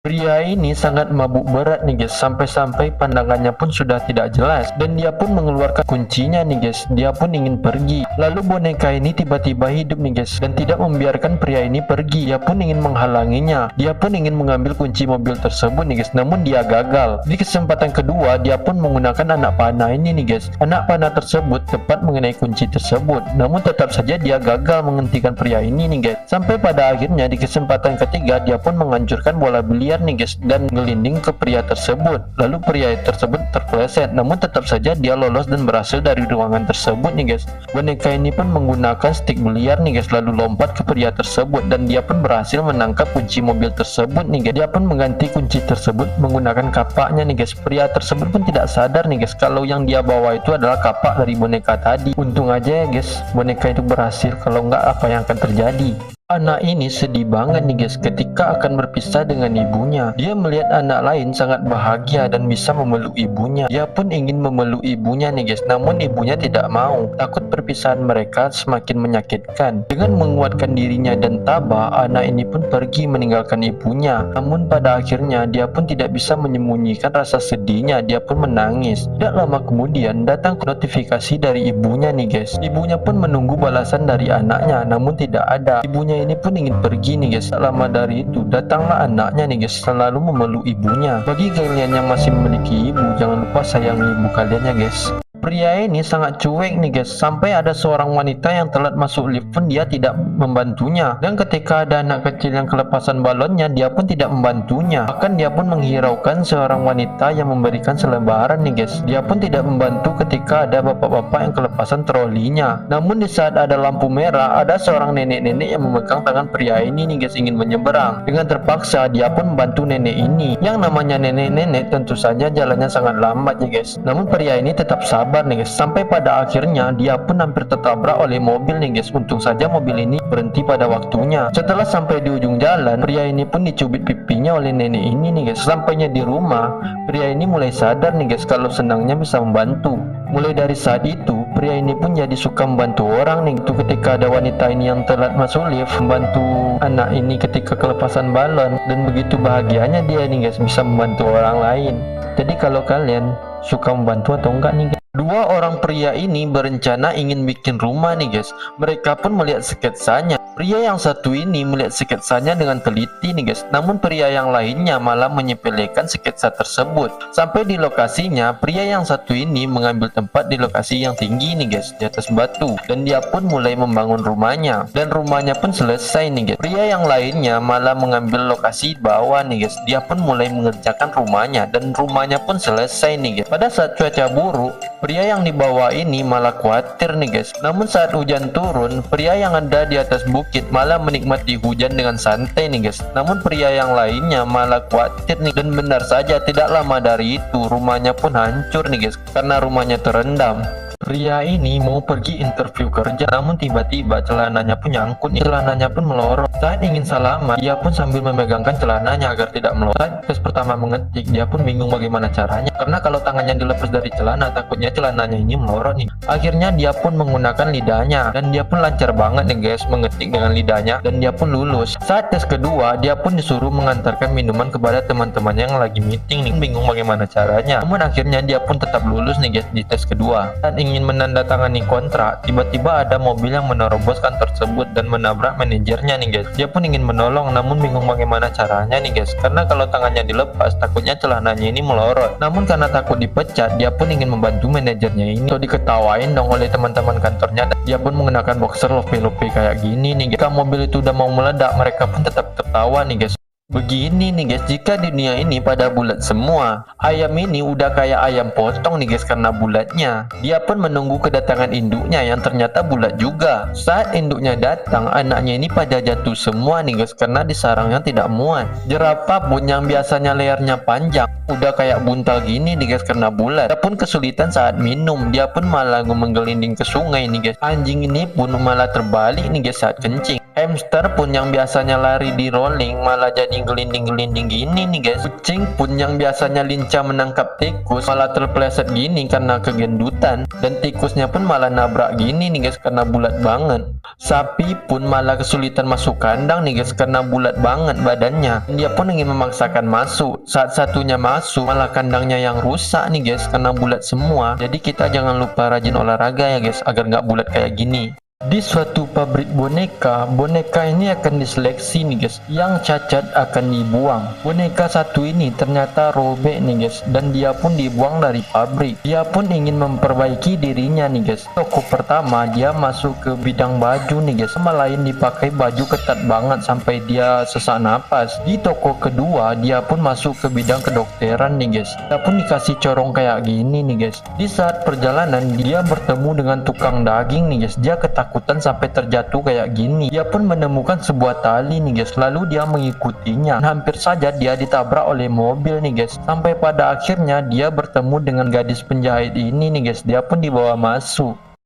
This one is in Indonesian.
Pria ini sangat mabuk berat nih guys, sampai-sampai pandangannya pun sudah tidak jelas dan dia pun mengeluarkan kuncinya nih guys. Dia pun ingin pergi. Lalu boneka ini tiba-tiba hidup nih guys dan tidak membiarkan pria ini pergi. Dia pun ingin menghalanginya. Dia pun ingin mengambil kunci mobil tersebut nih guys, namun dia gagal. Di kesempatan kedua dia pun menggunakan anak panah ini nih guys. Anak panah tersebut tepat mengenai kunci tersebut, namun tetap saja dia gagal menghentikan pria ini nih guys. Sampai pada akhirnya di kesempatan ketiga dia pun menghancurkan bola biliar nih guys dan gelinding ke pria tersebut. Lalu pria tersebut terpeleset, namun tetap saja dia lolos dan berhasil dari ruangan tersebut nih guys. Boneka ini pun menggunakan stick biliar nih guys, lalu lompat ke pria tersebut dan dia pun berhasil menangkap kunci mobil tersebut nih guys. Dia pun mengganti kunci tersebut menggunakan kapaknya nih guys. Pria tersebut pun tidak sadar nih guys kalau yang dia bawa itu adalah kapak dari boneka tadi. Untung aja ya guys boneka itu berhasil, kalau enggak apa yang akan terjadi. Anak ini sedih banget nih guys ketika akan berpisah dengan ibunya. Dia melihat anak lain sangat bahagia dan bisa memeluk ibunya. Dia pun ingin memeluk ibunya nih guys, namun ibunya tidak mau. Takut perpisahan mereka semakin menyakitkan. Dengan menguatkan dirinya dan tabah, anak ini pun pergi meninggalkan ibunya. Namun pada akhirnya dia pun tidak bisa menyembunyikan rasa sedihnya. Dia pun menangis. Tidak lama kemudian datang notifikasi dari ibunya nih guys. Ibunya pun menunggu balasan dari anaknya, namun tidak ada. Ibunya ini pun ingin pergi nih guys. Tak lama dari itu datanglah anaknya nih guys, selalu memeluk ibunya. Bagi kalian yang masih memiliki ibu, jangan lupa sayangi ibu kalian ya guys. Pria ini sangat cuek nih guys, sampai ada seorang wanita yang telat masuk lift pun dia tidak membantunya. Dan ketika ada anak kecil yang kelepasan balonnya, dia pun tidak membantunya. Bahkan dia pun menghiraukan seorang wanita yang memberikan selebaran nih guys. Dia pun tidak membantu ketika ada bapak-bapak yang kelepasan trolinya. Namun di saat ada lampu merah, ada seorang nenek-nenek yang memegang tangan pria ini nih guys, ingin menyeberang. Dengan terpaksa dia pun membantu nenek ini. Yang namanya nenek-nenek tentu saja jalannya sangat lambat ya guys. Namun pria ini tetap sabar nih guys, sampai pada akhirnya dia pun hampir tertabrak oleh mobil nih guys. Untung saja mobil ini berhenti pada waktunya. Setelah sampai di ujung jalan, pria ini pun dicubit pipinya oleh nenek ini nih guys. Sampainya di rumah, pria ini mulai sadar nih guys kalau senangnya bisa membantu. Mulai dari saat itu, pria ini pun jadi suka membantu orang nih. Itu ketika ada wanita ini yang telat masuk lift, membantu anak ini ketika kelepasan balon, dan begitu bahagianya dia nih guys bisa membantu orang lain. Jadi kalau kalian suka membantu atau enggak nih guys? Dua orang pria ini berencana ingin bikin rumah nih guys. Mereka pun melihat sketsanya. Pria yang satu ini melihat sketsanya dengan teliti nih guys, namun pria yang lainnya malah menyepelekan sketsa tersebut. Sampai di lokasinya, pria yang satu ini mengambil tempat di lokasi yang tinggi nih guys, di atas batu, dan dia pun mulai membangun rumahnya. Dan rumahnya pun selesai nih guys. Pria yang lainnya malah mengambil lokasi bawah nih guys. Dia pun mulai mengerjakan rumahnya dan rumahnya pun selesai nih guys. Pada saat cuaca buruk, pria yang di bawah ini malah khawatir nih guys. Namun saat hujan turun, pria yang ada di atas bukit malah menikmati hujan dengan santai nih guys. Namun pria yang lainnya malah khawatir nih, dan benar saja tidak lama dari itu rumahnya pun hancur nih guys karena rumahnya terendam. Pria ini mau pergi interview kerja, namun tiba-tiba celananya pun nyangkut, celananya pun melorot. Saat ingin salaman, dia pun sambil memegangkan celananya agar tidak melorot. Saat tes pertama mengetik, dia pun bingung bagaimana caranya, karena kalau tangannya dilepas dari celana, takutnya celananya ini melorot nih. Akhirnya dia pun menggunakan lidahnya, dan dia pun lancar banget nih guys mengetik dengan lidahnya, dan dia pun lulus. Saat tes kedua, dia pun disuruh mengantarkan minuman kepada teman-temannya yang lagi meeting nih. Bingung bagaimana caranya, namun akhirnya dia pun tetap lulus nih guys di tes kedua. Saat ingin menandatangani kontrak, tiba-tiba ada mobil yang menerobos kantor tersebut dan menabrak manajernya nih guys. Dia pun ingin menolong, namun bingung bagaimana caranya nih guys, karena kalau tangannya dilepas takutnya celananya ini melorot. Namun karena takut dipecat, dia pun ingin membantu manajernya ini. So diketawain dong oleh teman-teman kantornya. Dia pun mengenakan boxer lope-lope kayak gini nih guys. Jika mobil itu udah mau meledak, mereka pun tetap tertawa nih guys. Begini nih guys, jika dunia ini pada bulat semua, ayam ini udah kayak ayam potong nih guys karena bulatnya. Dia pun menunggu kedatangan induknya yang ternyata bulat juga. Saat induknya datang, anaknya ini pada jatuh semua nih guys karena di sarangnya tidak muat. Jerapah pun yang biasanya lehernya panjang, udah kayak buntal gini nih guys karena bulat. Dia pun kesulitan saat minum, dia pun malah menggelinding ke sungai nih guys. Anjing ini pun malah terbalik nih guys saat kencing. Hamster pun yang biasanya lari di rolling malah jadi gelinding-gelinding gini nih guys. Kucing pun yang biasanya lincah menangkap tikus malah terpeleset gini karena kegendutan, dan tikusnya pun malah nabrak gini nih guys karena bulat banget. Sapi pun malah kesulitan masuk kandang nih guys karena bulat banget badannya. Dia pun ingin memaksakan masuk. Saat satunya masuk malah kandangnya yang rusak nih guys karena bulat semua. Jadi kita jangan lupa rajin olahraga ya guys agar nggak bulat kayak gini. Di suatu pabrik boneka, boneka ini akan diseleksi nih guys, yang cacat akan dibuang. Boneka satu ini ternyata robek nih guys, dan dia pun dibuang dari pabrik. Dia pun ingin memperbaiki dirinya nih guys. Toko pertama dia masuk ke bidang baju nih guys, sama lain dipakai baju ketat banget sampai dia sesak napas. Di toko kedua dia pun masuk ke bidang kedokteran nih guys. Dia pun dikasih corong kayak gini nih guys. Di saat perjalanan dia bertemu dengan tukang daging nih guys, dia ketakutan sampai terjatuh kayak gini. Dia pun menemukan sebuah tali nih guys, lalu dia mengikutinya. Hampir saja dia ditabrak oleh mobil nih guys. Sampai pada akhirnya dia bertemu dengan gadis penjahit ini nih guys, dia pun dibawa masuk.